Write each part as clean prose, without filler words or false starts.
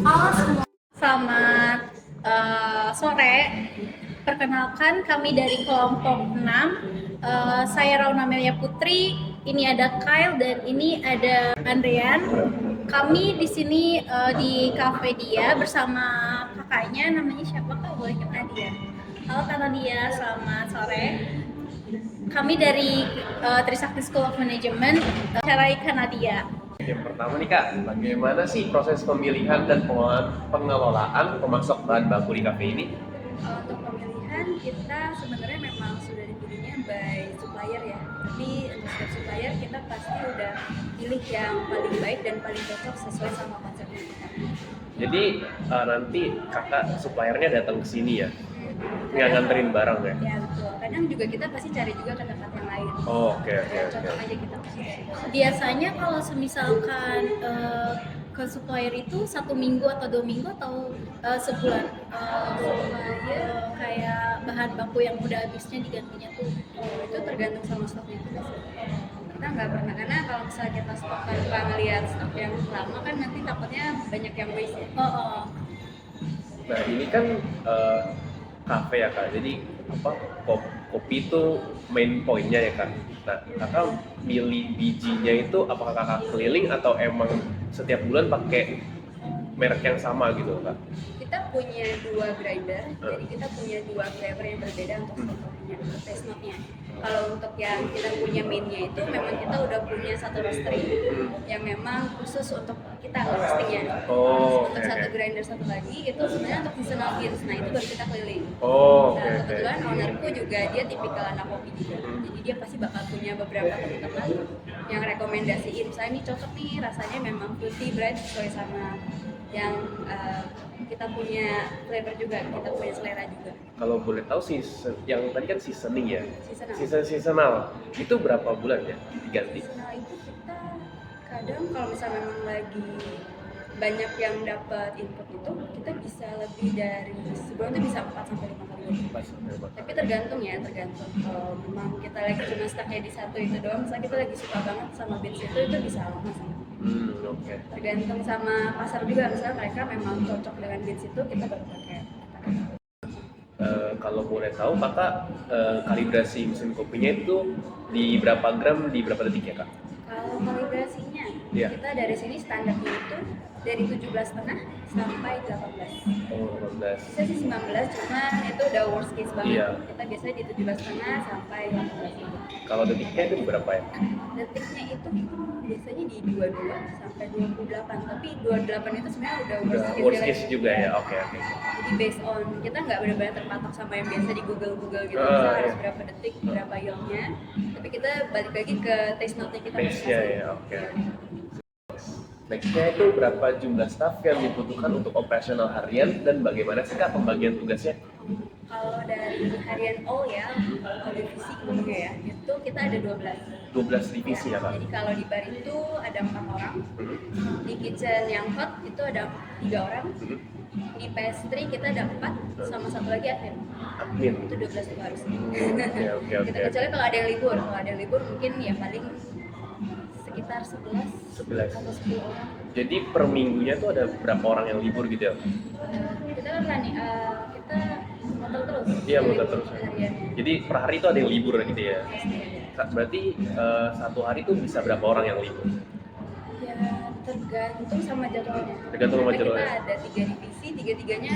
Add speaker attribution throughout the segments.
Speaker 1: Halo semua, selamat sore. Perkenalkan kami dari kelompok 6. Saya Rauna Melia Putri. Ini ada Kyle dan ini ada Andrean. Kami di sini di cafe dia bersama kakaknya, namanya siapa kak? Boleh kenal dia. Halo Kak Nadia, selamat sore. Kami dari Trisakti School of Management, Carai Kanadia.
Speaker 2: Yang pertama nih Kak, bagaimana sih proses pemilihan dan pengelolaan pemasok bahan baku di kafe ini?
Speaker 3: Untuk pemilihan kita sebenarnya memang sudah dipilihnya by supplier ya, tapi untuk setiap supplier kita pasti udah pilih yang paling baik dan paling cocok sesuai sama konsepnya kita.
Speaker 2: Jadi nanti kakak suppliernya datang ke sini ya, nggak nganterin barang ya?
Speaker 3: Ya betul, kadang juga kita pasti cari juga ke tempat yang lain.
Speaker 2: Oke.
Speaker 3: Cocok aja kita pasti cari.
Speaker 1: Biasanya kalau semisalkan ke supplier itu 1 minggu atau 2 minggu atau sebulan supplier kayak bahan baku yang udah habisnya digantinya tuh.
Speaker 3: Itu tergantung sama stoknya kita sih. Kita nggak pernah, karena kalau misalnya kita stok tanpa ngelihat stok yang lama kan nanti takutnya banyak yang waste ya.
Speaker 1: Oh.
Speaker 2: Nah ini kan kafe ya Kak, jadi kopi itu main poinnya ya Kak. Nah kakak milih bijinya itu apakah kakak keliling atau emang setiap bulan pakai merek yang sama gitu Kak?
Speaker 3: Kita punya 2 grinder, jadi kita punya 2 flavor yang berbeda untuk kopinya, untuk taste note-nya. Kalau untuk yang kita punya mainnya itu memang kita udah punya satu roastery yang memang khusus untuk kita roastingnya. Untuk satu grinder satu lagi itu sebenarnya untuk seasonal beans, nah itu baru kita keliling. Nah kebetulan ownerku juga dia tipikal anak kopi juga, jadi dia pasti bakal punya beberapa teman-teman yang rekomendasiin, misalnya ini cocok nih rasanya memang fruity bright sesuai sama yang kita punya flavor juga, kita punya selera juga.
Speaker 2: Kalau boleh tahu yang tadi kan seasoning ya?
Speaker 3: Seasonal.
Speaker 2: Itu berapa bulan ya diganti?
Speaker 3: Seasonal itu kita kadang kalau misalnya memang lagi banyak yang dapat input itu, kita bisa lebih dari sebulan itu bisa 4 sampai 5 kali. Tapi tergantung. Kalau memang kita lagi cuma stucknya di satu itu doang, misalnya kita lagi suka banget sama beans itu bisa lama sih. Tergantung sama pasar juga, misalnya mereka memang cocok dengan beans itu, kita baru pakai.
Speaker 2: Kalau boleh tahu kakak kalibrasi mesin kopinya itu di berapa gram di berapa detik ya kak?
Speaker 3: Kalau kalibrasinya, kita dari sini standarnya itu dari 17,5 sampai 18.
Speaker 2: Oh 18.
Speaker 3: Bisa sih 19, cuma itu udah worst case banget. Kita biasanya di 17,5 sampai 18.
Speaker 2: Kalau detiknya itu berapa ya?
Speaker 3: Detiknya itu biasanya di 22 sampai 28, tapi 28 itu sebenarnya udah
Speaker 2: worst case juga ya. Oke.
Speaker 3: Jadi based on, kita nggak benar-benar terpatok sama yang biasa di Google gitu, harus berapa detik, berapa yieldnya, tapi kita balik lagi ke taste note-nya kita.
Speaker 2: Taste-nya ya, oke. Nextnya itu berapa jumlah staff yang dibutuhkan untuk operasional harian dan bagaimana sih kak pembagian tugasnya?
Speaker 3: Kalau dari harian all ya, divisi ngomongnya ya, itu kita ada
Speaker 2: 12 divisi ya kak?
Speaker 3: Jadi kalau di bar itu ada 4 orang, di kitchen yang hot itu ada 3 orang, di pastry kita ada 4, sama satu lagi admin. Itu 12 itu harus.
Speaker 2: Oke.
Speaker 3: Kita kecuali kalau ada yang libur mungkin ya paling sekitar 11 atau 10 orang.
Speaker 2: Jadi per minggunya tuh ada berapa orang yang libur gitu ya?
Speaker 3: Kita kan kita muter terus.
Speaker 2: Iya muter terus. Jadi per hari itu ada yang libur gitu ya? Berarti satu hari itu bisa berapa orang yang libur?
Speaker 3: Ya tergantung sama jadwalnya.
Speaker 2: Jadwalnya.
Speaker 3: Kita ada 3 divisi, 3-3-nya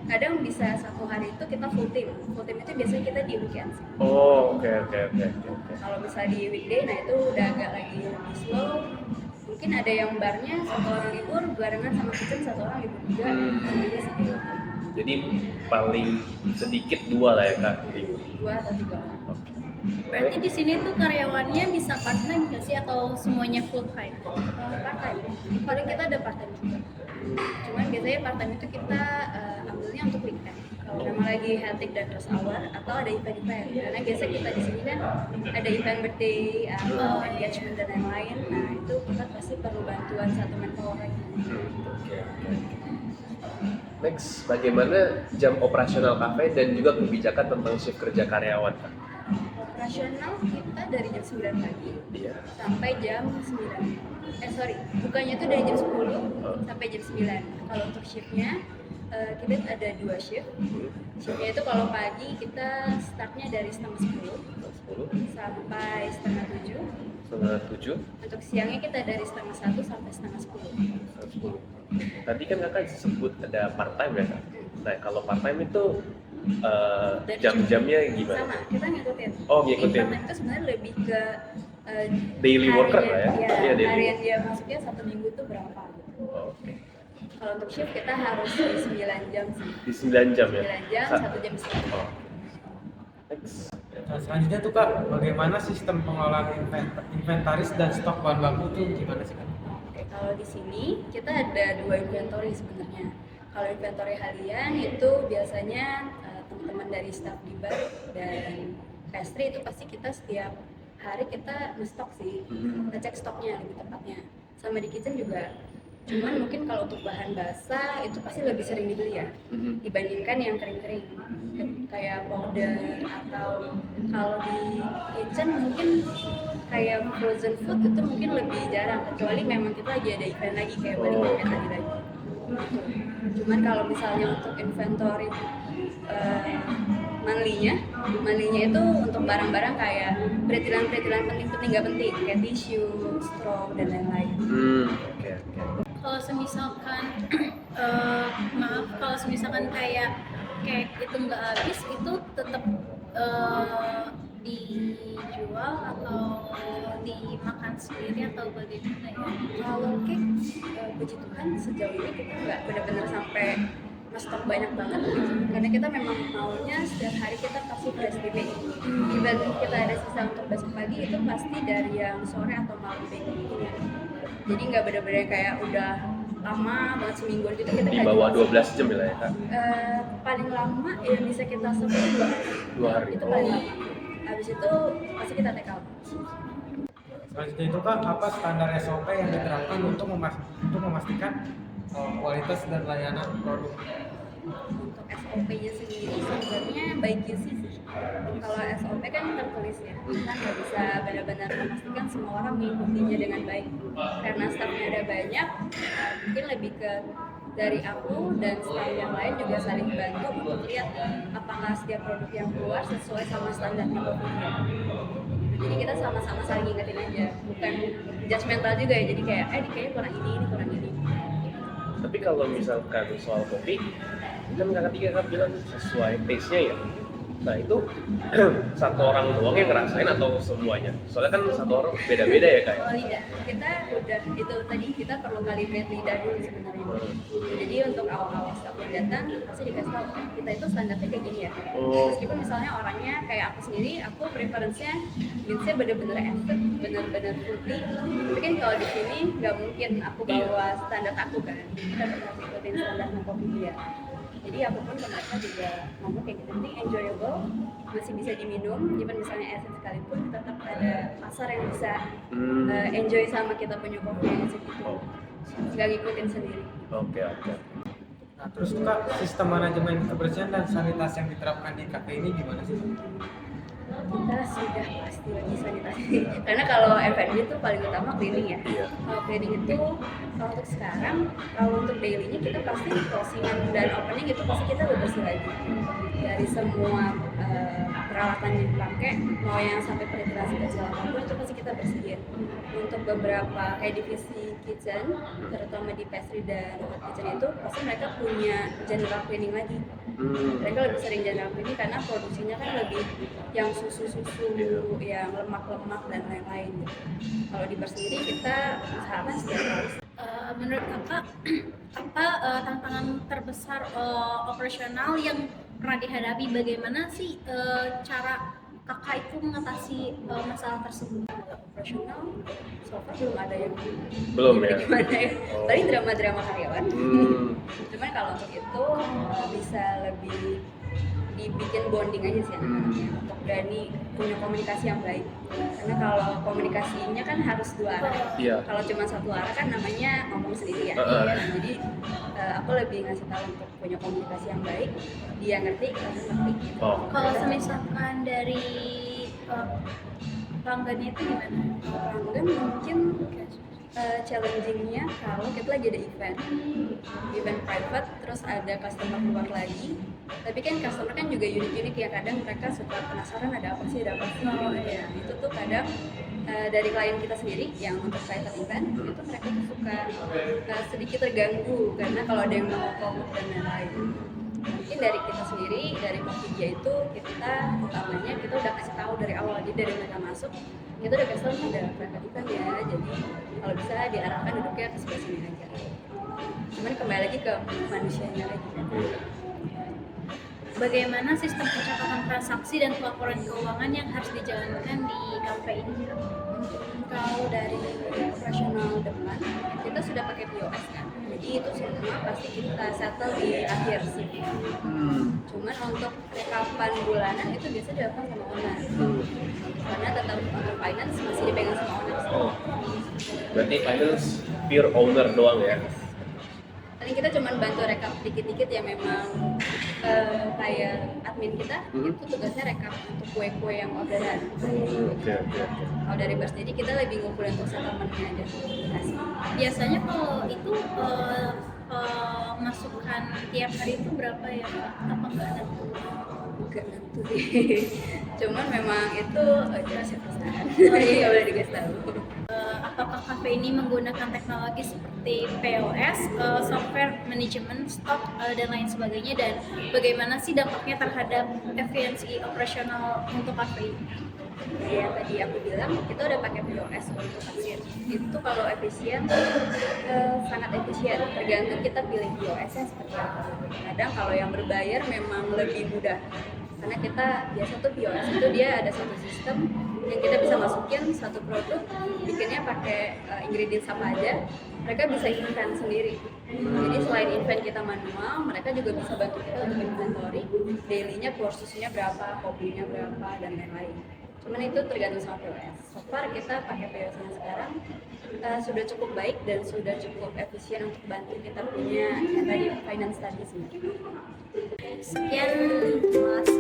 Speaker 3: kadang bisa satu hari itu kita full team. Full team itu biasanya kita di weekend sih.
Speaker 2: Oke.
Speaker 3: Kalau misalnya di weekday, nah itu udah agak lagi lebih slow. Mungkin ada yang barnya satu orang libur, barengan sama kitchen satu orang libur juga.
Speaker 2: Jadi paling sedikit 2 lah ya kak?
Speaker 3: 2 atau 3 orang.
Speaker 1: Berarti di sini tuh karyawannya bisa part time nggak sih atau semuanya full time?
Speaker 3: Part time. Paling kita ada part time juga. Cuman biasanya part time itu kita ambilnya untuk weekend. Kalau memang lagi hectic dan rush hour atau ada event-event. Karena biasa kita di sini kan ada event birthday atau engagement dan lain-lain. Nah itu kita pasti perlu bantuan satu manpower lagi.
Speaker 2: Next, bagaimana jam operasional kafe dan juga kebijakan tentang shift kerja karyawan kak?
Speaker 3: Operasional kita dari jam 9 pagi sampai jam 9. bukanya itu dari jam 10 sampai jam 9. Kalau untuk shiftnya kita ada 2 shift. Shiftnya itu kalau pagi kita startnya dari setengah 10 sampai setengah 7.
Speaker 2: Setengah 7.
Speaker 3: Untuk siangnya kita dari setengah 1 sampai setengah 10.
Speaker 2: Tadi kan kakak sebut ada part time ya kak? Nah kalau part time itu jam-jamnya gimana?
Speaker 3: Sama, kita ngikutin.
Speaker 2: Oh, ngikutin.
Speaker 3: Part time itu sebenarnya lebih ke
Speaker 2: Daily worker lah ya?
Speaker 3: Iya,
Speaker 2: Iya, daily.
Speaker 3: harian dia masuknya 1 minggu itu berapa gitu.
Speaker 2: Oke.
Speaker 3: Kalau untuk shift kita harus di 9 jam sih.
Speaker 2: Di 9 jam ya?
Speaker 3: 9 jam, 1 jam istirahat.
Speaker 2: Oh. Next.
Speaker 4: Nah, selanjutnya tuh Kak, bagaimana sistem pengelolaan inventaris dan stok bahan baku tuh gimana sih Kak?
Speaker 3: Oke, kalau di sini kita ada 2 inventory sebenarnya. Kalau inventory harian itu biasanya teman-teman dari staff di bar dan pastry itu pasti kita setiap hari kita nge-stok sih, ngecek stoknya lebih tepatnya. Sama di kitchen juga. Cuman mungkin kalau untuk bahan basah itu pasti lebih sering dibeli ya dibandingkan yang kering-kering kayak powder, atau kalau di kitchen mungkin kayak frozen food itu mungkin lebih jarang, kecuali memang kita lagi ada event lagi kayak balik market tadi lagi. Cuman kalau misalnya untuk inventory monthly-nya itu untuk barang-barang kayak peritilan penting nggak penting kayak tisu, straw dan lain-lain.
Speaker 2: Oke.
Speaker 1: Kalau semisalkan kalau semisalkan kayak cake itu nggak habis, itu tetap dijual atau dimakan sendiri atau bagaimana ya?
Speaker 3: Kalau cake, puji Tuhan sejauh ini kita nggak benar-benar sampai ngestok banyak banget gitu. Karena kita memang maunya setiap hari kita pasti fresh baking. Even kita ada sisa untuk besok pagi itu pasti dari yang sore atau malam baking gitu ya. Jadi nggak benar-benar kayak udah lama banget semingguan gitu kita
Speaker 2: Di
Speaker 3: nggak
Speaker 2: bawah
Speaker 3: jual.
Speaker 2: 12 jam ya kak?
Speaker 3: Paling lama yang bisa kita serve 2 hari.
Speaker 2: 2 hari.
Speaker 3: Itu paling lama. Habis itu pasti kita take out.
Speaker 4: Selanjutnya itu Kak, apa standar SOP yang diterapkan untuk memastikan kualitas dan layanan produk?
Speaker 3: Untuk SOP-nya sendiri sebenarnya by QC sih. Kalau SOP kan tertulis ya, kita nggak bisa benar-benar memastikan semua orang mengikutinya dengan baik. Karena staffnya ada banyak, mungkin lebih ke dari aku dan staff yang lain juga saling bantu untuk lihat apakah setiap produk yang keluar sesuai sama standarnya Coffee. Jadi kita sama-sama saling ingetin aja, bukan judgmental juga ya. Jadi kayak, kayaknya kurang ini kurang ini.
Speaker 2: Tapi kalau misalkan soal kopi, kan kakak tiga kan bilang sesuai taste-nya ya. Nah itu satu orang doang yang ngerasain atau semuanya? Soalnya kan satu orang beda-beda ya kak.
Speaker 3: Kalau lidah, kita udah itu tadi kita perlu kalibrate lidah dulu sebenarnya. Jadi untuk awal-awal staff yang datang pasti dikasih tahu kita itu standarnya kayak gini ya. Meskipun misalnya orangnya kayak aku sendiri, aku preference-nya mince bener-bener effort, bener-bener fruity. Tapi kan kalau di sini nggak mungkin aku bawa standar aku kan. Kita tetap ikutin standar kopi dia. Jadi apapun ke mereka juga ngomong kayak gitu, penting enjoyable, masih bisa diminum, even misalnya essence sekalipun tetap ada pasar yang bisa enjoy sama kita punya kopi yang segitu, nggak ngikutin sendiri.
Speaker 2: Oke.
Speaker 4: Nah, terus tuh Kak, sistem manajemen kebersihan dan sanitasi yang diterapkan di kafe ini gimana sih?
Speaker 3: Kita sudah pasti lagi sanitasi karena kalau F&B itu paling utama cleaning ya.
Speaker 2: Iya.
Speaker 3: Kalau cleaning itu kalau untuk sekarang, kalau untuk dailynya kita pasti closingan dan opening itu pasti kita udah bersih lagi dari semua peralatan yang dipakai, mau yang sampai ventilasi dan segala macam itu pasti kita bersihin. Untuk beberapa kayak divisi kitchen, terutama di pastry dan hot kitchen itu pasti mereka punya general cleaning lagi. Mereka lebih sering general cleaning karena produksinya kan lebih yang susu-susu, yang lemak-lemak dan lain-lain. Kalau di bar sendiri kita usahakan setiap hari.
Speaker 1: Menurut kakak, apa tantangan terbesar operasional yang pernah dihadapi? Bagaimana sih cara kakak itu mengatasi masalah tersebut?
Speaker 3: Operasional, so far belum ada yang
Speaker 2: Belum ya?
Speaker 3: gimana ya. Paling drama-drama karyawan. Cuman kalau untuk itu bisa lebih dibikin bonding aja sih anak-anaknya untuk berani punya komunikasi yang baik. Karena kalau komunikasinya kan harus 2 arah.
Speaker 2: Iya.
Speaker 3: Kalau cuma 1 arah kan namanya ngomong sendiri ya. Jadi aku lebih ngasih tahu untuk punya komunikasi yang baik. Dia ngerti, kita ngerti.
Speaker 1: Kalau misalkan dari pelanggannya itu gimana?
Speaker 3: Pelanggan mungkin challengingnya kalau kita lagi ada event private, terus ada customer keluar lagi. Tapi kan customer kan juga unik-unik ya, kadang mereka suka penasaran ada apa sih. Ya, itu tuh kadang dari klien kita sendiri yang untuk private event itu mereka tuh suka sedikit terganggu karena kalau ada yang mau komuk dan lain-lain. Mungkin dari kita sendiri, dari Coffee itu kita utamanya kita udah kasih tahu dari awal, jadi dari mereka masuk kita udah kasih tahu ada private event ya, jadi kalau bisa diarahkan duduknya ke sebelah sini aja. Cuman kembali lagi ke manusianya lagi.
Speaker 1: Bagaimana sistem pencatatan transaksi dan pelaporan keuangan yang harus dijalankan di kafe ini?
Speaker 3: Kalau dari operasional depan kita sudah pakai POS kan, jadi itu semua pasti kita settle di akhir sih. Cuman untuk rekapan bulanan itu biasa dilakukan sama owner, karena tetap untuk finance masih dipegang sama owner.
Speaker 2: Oh, berarti finance pure owner doang ya?
Speaker 3: Paling kita cuma bantu rekap dikit-dikit ya, memang kayak admin kita itu tugasnya rekap untuk kue-kue yang orderan.
Speaker 2: Oke.
Speaker 3: Kalau dari bar sendiri kita lebih ngumpulin untuk settlement-nya aja.
Speaker 1: Biasanya kalau itu masukan tiap hari itu berapa ya Kak? Apa nggak nentu?
Speaker 3: Enggak nentu sih. Cuman memang itu rahasia perusahaan. Jadi nggak boleh dikasih tahu.
Speaker 1: Apakah kafe ini menggunakan teknologi seperti POS, software manajemen, stok, dan lain sebagainya, dan bagaimana sih dampaknya terhadap efisiensi operasional untuk kafe ini?
Speaker 3: Ya tadi aku bilang kita udah pakai POS untuk kasir. Itu kalau efisien sangat efisien. Tergantung kita pilih POS-nya seperti apa. Kadang kalau yang berbayar memang lebih mudah. Karena kita biasa tuh POS itu dia ada satu sistem yang kita bisa masukin satu produk, bikinnya pakai ingredients apa aja, mereka bisa invent sendiri. Jadi selain invent kita manual, mereka juga bisa bantu kita untuk inventory, daily-nya porsinya berapa, kopinya berapa, dan lain-lain. Cuman itu tergantung sama POS. So far kita pakai POS-nya sekarang sudah cukup baik dan sudah cukup efisien untuk bantu kita punya yang tadi finance tadi sendiri.
Speaker 1: Sekian, terima kasih.